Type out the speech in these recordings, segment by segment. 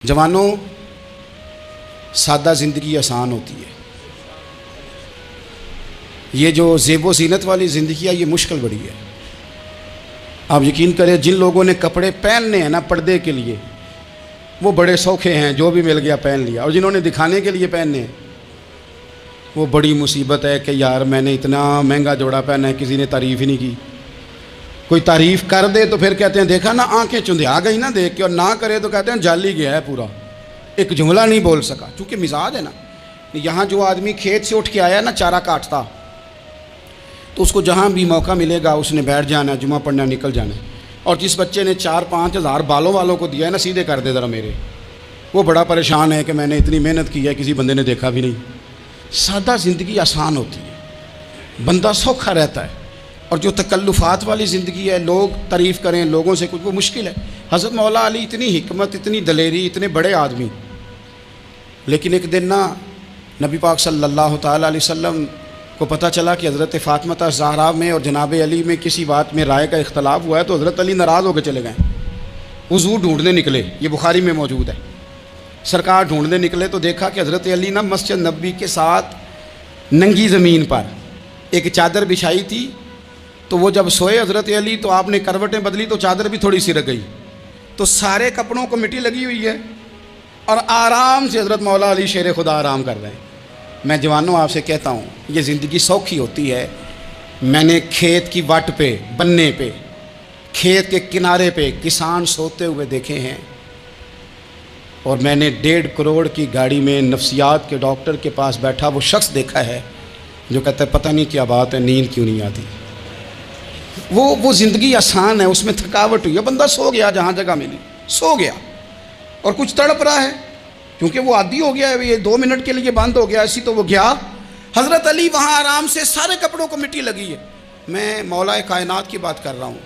जवानों, सादा ज़िंदगी आसान होती है। ये जो ज़ेबो ज़ीनत वाली ज़िंदगी है ये मुश्किल बड़ी है। आप यकीन करें, जिन लोगों ने कपड़े पहनने हैं ना पर्दे के लिए, वो बड़े सौखे हैं, जो भी मिल गया पहन लिया। और जिन्होंने दिखाने के लिए पहनने हैं, वो बड़ी मुसीबत है कि यार मैंने इतना महंगा जोड़ा पहना है, किसी ने तारीफ़ ही नहीं की। कोई तारीफ़ कर दे तो फिर कहते हैं देखा ना, आंखें चुंधिया गई ना देख के, और ना करे तो कहते हैं जाली गया है पूरा, एक जुमला नहीं बोल सका। चूँकि मिजाज है ना, यहाँ जो आदमी खेत से उठ के आया ना चारा काटता, तो उसको जहाँ भी मौका मिलेगा उसने बैठ जाना, जुमा पढ़ना, निकल जाना। और जिस बच्चे ने 4-5 हज़ार बालों वालों को दिया है ना, सीधे कर दे ज़रा मेरे, वो बड़ा परेशान है कि मैंने इतनी मेहनत की है, किसी बंदे ने देखा भी नहीं। सादा ज़िंदगी आसान होती है, बंदा सौखा रहता है। और जो तकल्लुफ़ात वाली ज़िंदगी है, लोग तारीफ़ करें लोगों से कुछ, वो मुश्किल है। हज़रत मौला अली इतनी हिकमत, इतनी दलेरी, इतने बड़े आदमी, लेकिन एक दिन ना नबी पाक सल्लल्लाहु तआला अलैहि वसल्लम को पता चला कि हज़रत फ़ातिमा ज़हरा में और जनाब अली में किसी बात में राय का इख्तलाफ हुआ है। तो हज़रत अली नाराज़ होकर चले गए, हुज़ूर ढूंढने निकले, ये बुखारी में मौजूद है। सरकार ढूंढने निकले तो देखा कि हज़रत अली ना मस्जिद नबी के साथ नंगी ज़मीन पर एक चादर बिछाई थी। तो वो जब सोए हज़रत अली, तो आपने करवटें बदली तो चादर भी थोड़ी सी रह गई, तो सारे कपड़ों को मिट्टी लगी हुई है और आराम से हज़रत मौला अली शेर खुदा आराम कर रहे हैं। मैं जवानों आपसे कहता हूँ, ये ज़िंदगी सौखी होती है। मैंने खेत की वाट पे, बन्ने पे, खेत के किनारे पे किसान सोते हुए देखे हैं, और मैंने 1.5 करोड़ की गाड़ी में नफ्सियात के डॉक्टर के पास बैठा वो शख्स देखा है जो कहता है पता नहीं क्या बात है, नींद क्यों नहीं आती। वो ज़िंदगी आसान है, उसमें थकावट हुई है, बंदा सो गया, जहाँ जगह मिली सो गया, और कुछ तड़प रहा है क्योंकि वो आदी हो गया है, ये 2 मिनट के लिए बंद हो गया, ऐसी तो वो गया। हज़रत अली वहाँ आराम से, सारे कपड़ों को मिट्टी लगी है। मैं मौला कायनात की बात कर रहा हूँ,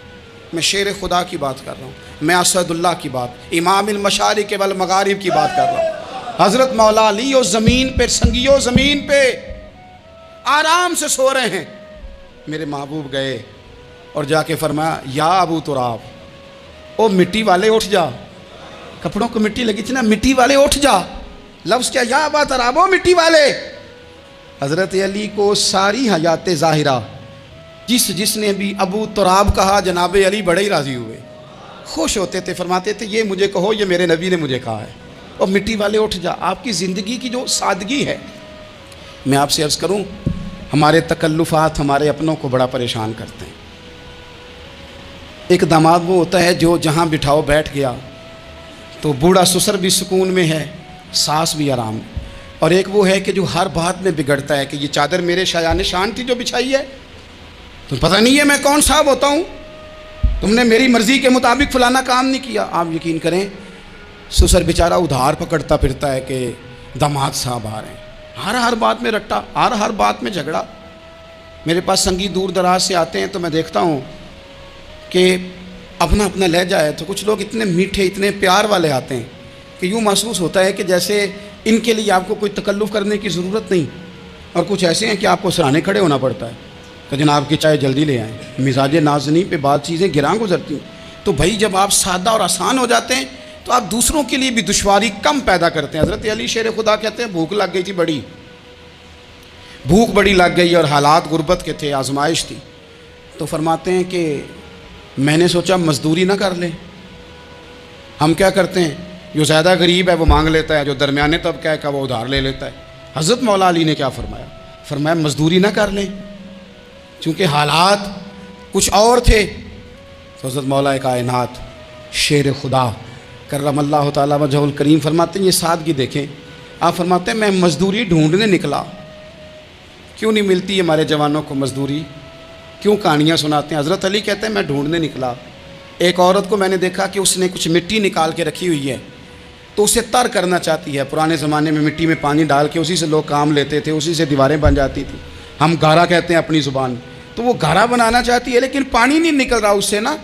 मैं शेर खुदा की बात कर रहा हूँ, मैं असदुल्लाह की बात, इमाम मशारिक वल मगारिब की बात कर रहा हूँ। हज़रत मौला अली और ज़मीन पे, संगियो ज़मीन पे आराम से सो रहे हैं। मेरे महबूब गए और जाके फरमाया, या अबू तुराब, ओ मिट्टी वाले उठ जा, कपड़ों को मिट्टी लगी थी ना, मिट्टी वाले उठ जा। लफ्ज़ क्या, या अबा तुराब, ओ मिट्टी वाले। हज़रत अली को सारी हयात ज़ाहिरा जिसने भी अबू तुराब कहा, जनाब अली बड़े ही राज़ी हुए, खुश होते थे, फरमाते थे ये मुझे कहो, ये मेरे नबी ने मुझे कहा है। और मिट्टी वाले उठ जा, आपकी ज़िंदगी की जो सादगी है। मैं आपसे अर्ज़ करूँ, हमारे तकल्लुफ़ात हमारे अपनों को बड़ा परेशान करते हैं। एक दामाद वो होता है जो जहाँ बिठाओ बैठ गया, तो बूढ़ा ससुर भी सुकून में है, सास भी आराम में। और एक वो है कि जो हर बात में बिगड़ता है कि ये चादर मेरे शायान शान की जो बिछाई है, तो पता नहीं है मैं कौन साहब होता हूँ, तुमने मेरी मर्ज़ी के मुताबिक फ़लाना काम नहीं किया। आप यकीन करें, ससुर बेचारा उधार पकड़ता फिरता है कि दामाद साहब आ रहे हैं, हर बात में रट्टा, हर बात में झगड़ा। मेरे पास संगी दूर दराज से आते हैं तो मैं देखता हूँ कि अपना अपना लहजा है। तो कुछ लोग इतने मीठे, इतने प्यार वाले आते हैं कि यूँ महसूस होता है कि जैसे इनके लिए आपको कोई तकल्लुफ़ करने की ज़रूरत नहीं। और कुछ ऐसे हैं कि आपको सराहने खड़े होना पड़ता है कि जनाब की चाय जल्दी ले आएँ। मिजाज नाज़नी पे बात चीज़ें गिरां गुजरती हैं। तो भाई जब आप सादा और आसान हो जाते हैं तो आप दूसरों के लिए भी दुश्वारी कम पैदा करते हैं। हज़रत अली शेर खुदा कहते हैं, भूख लग गई थी, बड़ी भूख बड़ी लग गई और हालात गुर्बत के थे, आजमाइश थी। तो फरमाते हैं कि मैंने सोचा मजदूरी ना कर लें। हम क्या करते हैं, जो ज़्यादा गरीब है वो मांग लेता है, जो दरमियाने तबका है वो उधार ले लेता है। हज़रत मौला अली ने क्या फरमाया, फरमाया मजदूरी ना कर लें, चूँकि हालात कुछ और थे। तो हज़रत मौला कायनात शेर खुदा करमल्लाहु ताला वजहुल करीम फरमाते हैं, ये सादगी देखें। आप फरमाते हैं मैं मजदूरी ढूंढने निकला, क्यों नहीं मिलती हमारे जवानों को मजदूरी, क्यों कहानियाँ सुनाते हैं। हज़रत अली कहते हैं मैं ढूंढने निकला, एक औरत को मैंने देखा कि उसने कुछ मिट्टी निकाल के रखी हुई है, तो उसे तर करना चाहती है। पुराने ज़माने में मिट्टी में पानी डाल के उसी से लोग काम लेते थे, उसी से दीवारें बन जाती थी, हम गारा कहते हैं अपनी ज़ुबान। तो वो गारा बनाना चाहती है लेकिन पानी नहीं निकल रहा उससे ना,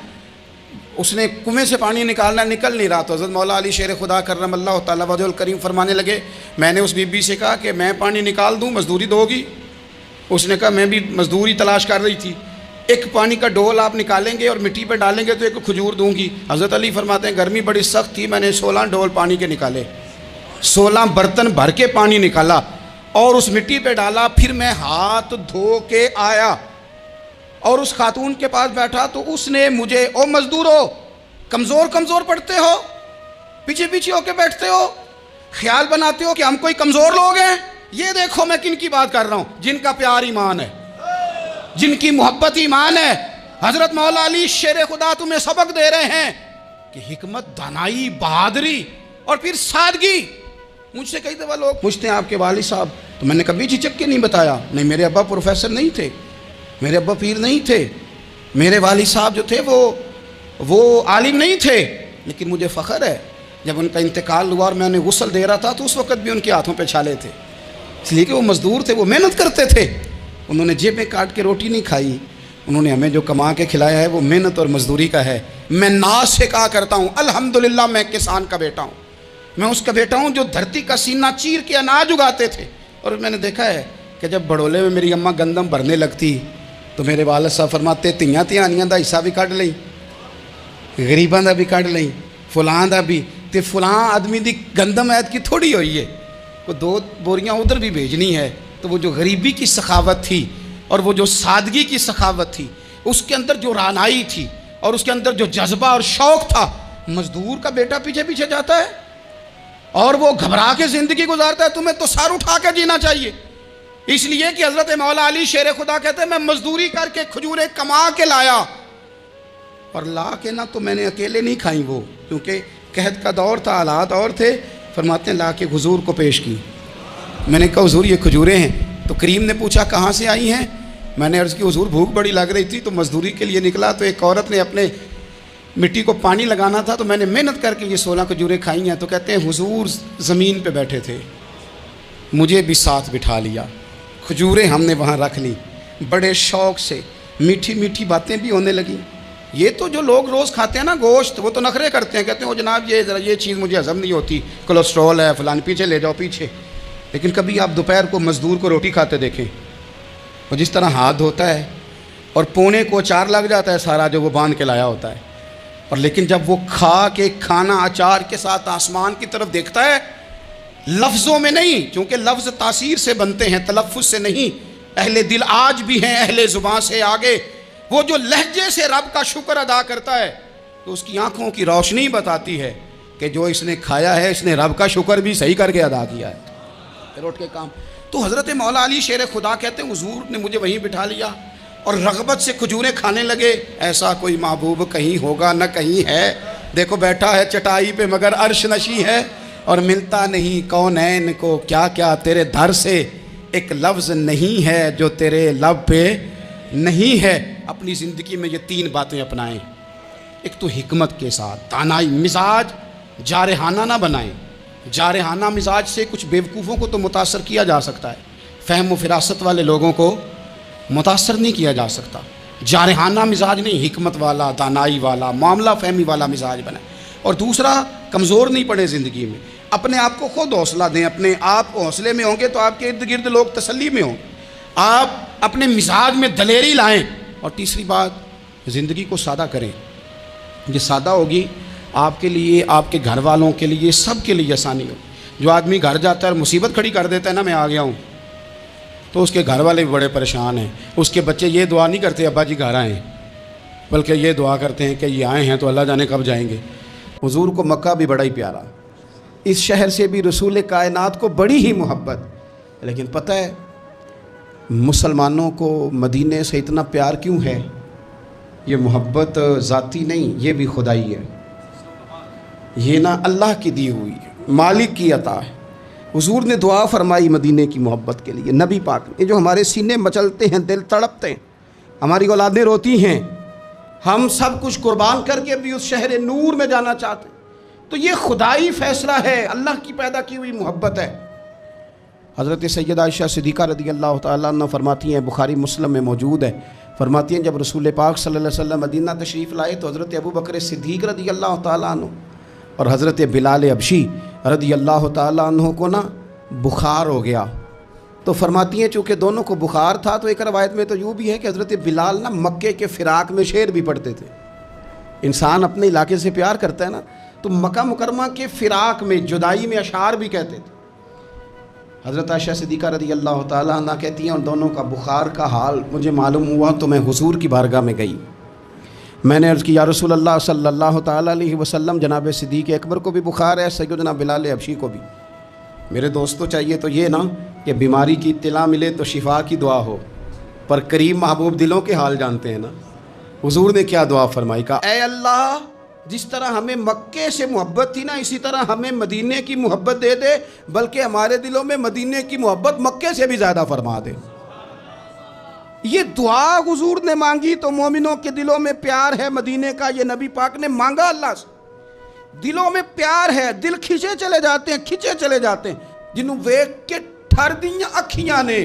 उसने कुएं से पानी निकालना, निकल नहीं रहा। तो हज़रत मौला अली शेर खुदा करमल्लाहु ताला वजहुल करीम फरमाने लगे, मैंने उस बीबी से कहा कि मैं पानी निकाल दूँ, मजदूरी दोगी? उसने कहा मैं भी मजदूरी तलाश कर रही थी। एक पानी का डोल आप निकालेंगे और मिट्टी पे डालेंगे तो एक खजूर दूंगी। हज़रत अली फरमाते हैं गर्मी बड़ी सख्त थी, मैंने 16 डोल पानी के निकाले, 16 बर्तन भर के पानी निकाला और उस मिट्टी पे डाला। फिर मैं हाथ धो के आया और उस खातून के पास बैठा तो उसने मुझे, ओ मजदूरो कमज़ोर कमज़ोर पड़ते हो, पीछे पीछे होके बैठते हो, ख्याल बनाते हो कि हम कोई कमज़ोर लोग हैं। ये देखो मैं किन की बात कर रहा हूँ, जिनका प्यार ईमान है, जिनकी मोहब्बत ईमान है। हज़रत मौला अली शेर खुदा तुम्हें सबक दे रहे हैं कि हिकमत, दानाई, बहादुरी और फिर सादगी। मुझसे कई दफ़ा लोग पूछते हैं आपके वालिद साहब, तो मैंने कभी झिझक के नहीं बताया, नहीं मेरे अब्बा प्रोफेसर नहीं थे, मेरे अब्बा पीर नहीं थे, मेरे वालिद साहब जो थे वो आलिम नहीं थे, लेकिन मुझे फ़ख्र है जब उनका इंतकाल हुआ और मैं उन्हें गुस्ल दे रहा था तो उस वक़्त भी उनके हाथों पे छाले थे, इसलिए कि वो मज़दूर थे, वो मेहनत करते थे। उन्होंने जेब में काट के रोटी नहीं खाई, उन्होंने हमें जो कमा के खिलाया है वो मेहनत और मजदूरी का है। मैं नाज से कहा करता हूँ अल्हम्दुलिल्लाह मैं किसान का बेटा हूँ, मैं उसका बेटा हूँ जो धरती का सीना चीर के अनाज उगाते थे। और मैंने देखा है कि जब बड़ोले में मेरी अम्मा गंदम भरने लगती तो मेरे वालिद साहब फरमाते तियां ध्यानियां का हिस्सा भी कढ़ लई, गरीबां का भी कढ़ लई, फुलां का भी, तो फुलां आदमी की गंदम ऐत की थोड़ी हुई है, वो 2 बोरियां उधर भी भेजनी है। तो वो जो गरीबी की सखावत थी और वो जो सादगी की सखावत थी, उसके अंदर जो रानाई थी और उसके अंदर जो जज्बा और शौक़ था, मजदूर का बेटा पीछे पीछे जाता है और वो घबरा के ज़िंदगी गुजारता है। तुम्हें तो सर उठा के जीना चाहिए, इसलिए कि हज़रत मौला अली शेर खुदा कहते हैं मैं मजदूरी करके खजूरें कमा के लाया और ला के ना तो मैंने अकेले नहीं खाई वो, क्योंकि कहत का दौर था, हालात और थे। फरमाते हैं ला के हुजूर को पेश की। मैंने कहा हुजूर ये खजूरें हैं। तो करीम ने पूछा कहाँ से आई हैं? मैंने अर्ज़ की हुजूर भूख बड़ी लग रही थी तो मजदूरी के लिए निकला, तो एक औरत ने अपने मिट्टी को पानी लगाना था तो मैंने मेहनत करके ये 16 खजूरें खाई हैं। तो कहते हैं हुजूर ज़मीन पे बैठे थे, मुझे भी साथ बिठा लिया, खजूरें हमने वहाँ रख ली, बड़े शौक़ से मीठी मीठी बातें भी होने लगी। ये तो जो लोग रोज़ खाते हैं ना गोश्त, वो तो नखरे करते हैं, कहते हैं वो जनाब ये ज़रा ये चीज़ मुझे हज़म नहीं होती, कोलेस्ट्रॉल है फलान, पीछे ले जाओ पीछे। लेकिन कभी आप दोपहर को मज़दूर को रोटी खाते देखें, और जिस तरह हाथ धोता है और पोने को अचार लग जाता है सारा जो वो बांध के लाया होता है, और लेकिन जब वो खा के खाना अचार के साथ आसमान की तरफ देखता है, लफ्ज़ों में नहीं, क्योंकि लफ्ज़ तासीर से बनते हैं, तलफ़्फ़ुज़ से नहीं। अहले दिल आज भी हैं अहले ज़ुबान से आगे। वो जो लहजे से रब का शुक्र अदा करता है तो उसकी आँखों की रोशनी बताती है कि जो इसने खाया है इसने रब का शुक्र भी सही करके अदा किया है। फिर उठ के काम। तो हज़रत मौला अली शेर खुदा कहते हैं हुजूर ने मुझे वहीं बिठा लिया और रग़बत से खजूरें खाने लगे। ऐसा कोई महबूब कहीं होगा न कहीं है, देखो बैठा है चटाई पे मगर अर्श नशी है, और मिलता नहीं कौनैन को क्या क्या तेरे दर से, एक लफ्ज़ नहीं है जो तेरे लब पे नहीं है। अपनी ज़िंदगी में ये 3 बातें अपनाएं। एक तो हिकमत के साथ, दानाई, मिजाज जारहाना ना बनाएं। जारहाना मिजाज से कुछ बेवकूफ़ों को तो मुतासर किया जा सकता है, फ़हम व फिरासत वाले लोगों को मुतासर नहीं किया जा सकता। जारहाना मिजाज नहीं, हिकमत वाला, दानाई वाला, मामला फ़हमी वाला मिजाज बनाए। और दूसरा, कमज़ोर नहीं पड़े ज़िंदगी में, अपने आप को खुद हौसला दें। अपने आप हौसले में होंगे तो आपके इर्द गिर्द लोग तसल्ली में होंगे। आप अपने मिजाज में दलेरी लाएं। और तीसरी बात, ज़िंदगी को सादा करें। ये सादा होगी आपके लिए, आपके घर वालों के लिए, सब के लिए आसानी हो। जो आदमी घर जाता है और मुसीबत खड़ी कर देता है ना, मैं आ गया हूँ, तो उसके घर वाले भी बड़े परेशान हैं। उसके बच्चे ये दुआ नहीं करते अब्बा जी घर आएँ, बल्कि ये दुआ करते हैं कि ये आए हैं तो अल्लाह जाने कब जाएंगे। हुजूर को मक्का भी बड़ा ही प्यारा, इस शहर से भी रसूल कायनात को बड़ी ही मोहब्बत। लेकिन पता है मुसलमानों को मदीने से इतना प्यार क्यों है? ये मोहब्बत ज़ाती नहीं, ये भी खुदाई है। ये ना अल्लाह की दी हुई है, मालिक की अता है। हुजूर ने दुआ फरमाई मदीने की मोहब्बत के लिए। नबी पाक ने, ये जो हमारे सीने मचलते हैं, दिल तड़पते हैं, हमारी औलादें रोती हैं, हम सब कुछ कुर्बान करके भी उस शहर नूर में जाना चाहते हैं, तो ये खुदाई फ़ैसला है, अल्लाह की पैदा की हुई मोहब्बत है। हज़रत सैयदा आयशा सिद्दीक़ा रज़ी अल्लाह तआला अन्हा फरमाती हैं, बुखारी मुस्लिम में मौजूद है, फरमाती हैं जब रसूल पाक सल्लल्लाहु अलैहि वसल्लम मदीना तशरीफ़ लाए तो हज़रत अबू बकर सिद्दीक़ रज़ी अल्लाह तआला अन्हु और हज़रत बिलाल अबशी रज़ी अल्लाह तआला अन्हु को ना बुखार हो गया। तो फरमाती हैं चूँकि दोनों को बुखार था, तो एक रवायत में तो यूँ भी है कि हज़रत बिलाल ना मक्के के फ़िराक में शेर भी पढ़ते थे। इंसान अपने इलाके से प्यार करता है ना, तो मक्का मुकरमा के फ़िराक में, जुदाई में अशार भी कहते थे। हज़रत आयशा सिद्दीक़ा रज़ी अल्लाह ताला अन्हा कहती हैं उन दोनों का बुखार का हाल मुझे मालूम हुआ तो मैं हुज़ूर की बारगाह में गई। मैंने अर्ज़ की या रसूल अल्लाह सल्लल्लाहु ताला अलैहि वसल्लम, जनाब सिद्दीक़ अकबर को भी बुखार है, सैयदना बिलाल हबशी को भी। मेरे दोस्त तो चाहिए तो ये ना कि बीमारी की इत्तला मिले तो शिफा की दुआ हो, पर करीम महबूब दिलों के हाल जानते हैं ना। हुज़ूर ने क्या दुआ फरमाई, का ऐ अल्लाह, जिस तरह हमें मक्के से मोहब्बत थी ना, इसी तरह हमें मदीने की मोहब्बत दे दे, बल्कि हमारे दिलों में मदीने की मोहब्बत मक्के से भी ज़्यादा फरमा दे। ये दुआ हुज़ूर ने मांगी तो मोमिनों के दिलों में प्यार है मदीने का, ये नबी पाक ने मांगा अल्लाह से। दिलों में प्यार है, दिल खिंचे चले जाते हैं, खिंचे चले जाते हैं। जिन्हों वेख के ठर दियां अखियां ने,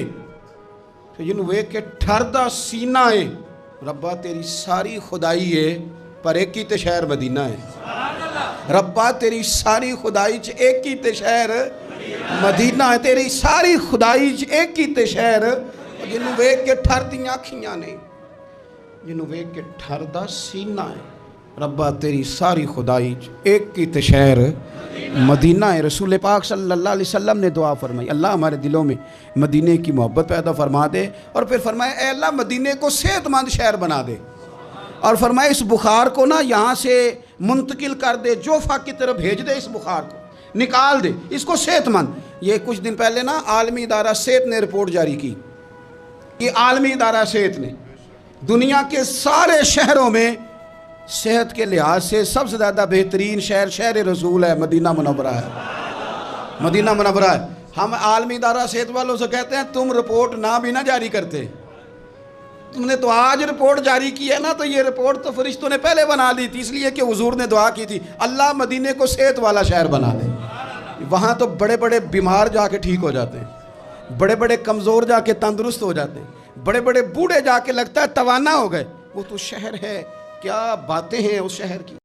जिन्हों वेख के ठरदा सीना है, रब्बा तेरी सारी खुदाई है पर एक ही ते शहर मदीना है। रब्बा तेरी सारी खुदाई च एक ही ते शहर मदीना है, तेरी सारी खुदाई च एक ही ते शहर। जिन्हों वेख के ठर दियां अखियां ने, जिन्हों वेख के ठरदा सीना है, रब्बा तेरी सारी खुदाई एक की ते शहर मदीना है। रसूल पाक सल्लल्लाहु अलैहि वसल्लम ने दुआ फरमाई, अल्लाह हमारे दिलों में मदीने की मोहब्बत पैदा फरमा दे। और फिर फरमाए ऐ अल्लाह मदीने को सेहतमंद शहर बना दे। और फरमाए इस बुखार को ना यहाँ से मुंतकिल कर दे, जोफ़ा की तरफ भेज दे, इस बुखार को निकाल दे, इसको सेहतमंद। ये कुछ दिन पहले ना आलमी इदारा सेहत ने रिपोर्ट जारी की कि आलमी इदारा सेहत ने दुनिया के सारे शहरों में सेहत के लिहाज से सबसे ज़्यादा बेहतरीन शहर शहर रसूल है, मदीना मुनव्वरा है। मदीना मुनव्वरा है। हम आलमी इदारा सेहत वालों से कहते हैं तुम रिपोर्ट ना भी ना जारी करते, तुमने तो आज रिपोर्ट जारी की है ना, तो ये रिपोर्ट तो फरिश्तों ने पहले बना दी थी, इसलिए कि हुजूर ने दुआ की थी अल्लाह मदीने को सेहत वाला शहर बना दे। वहाँ तो बड़े बड़े बीमार जाके ठीक हो जाते हैं, बड़े बड़े कमज़ोर जाके तंदुरुस्त हो जाते हैं, बड़े बड़े बूढ़े जाके लगता है तवाना हो गए। वो तो शहर है, क्या बातें हैं उस शहर की।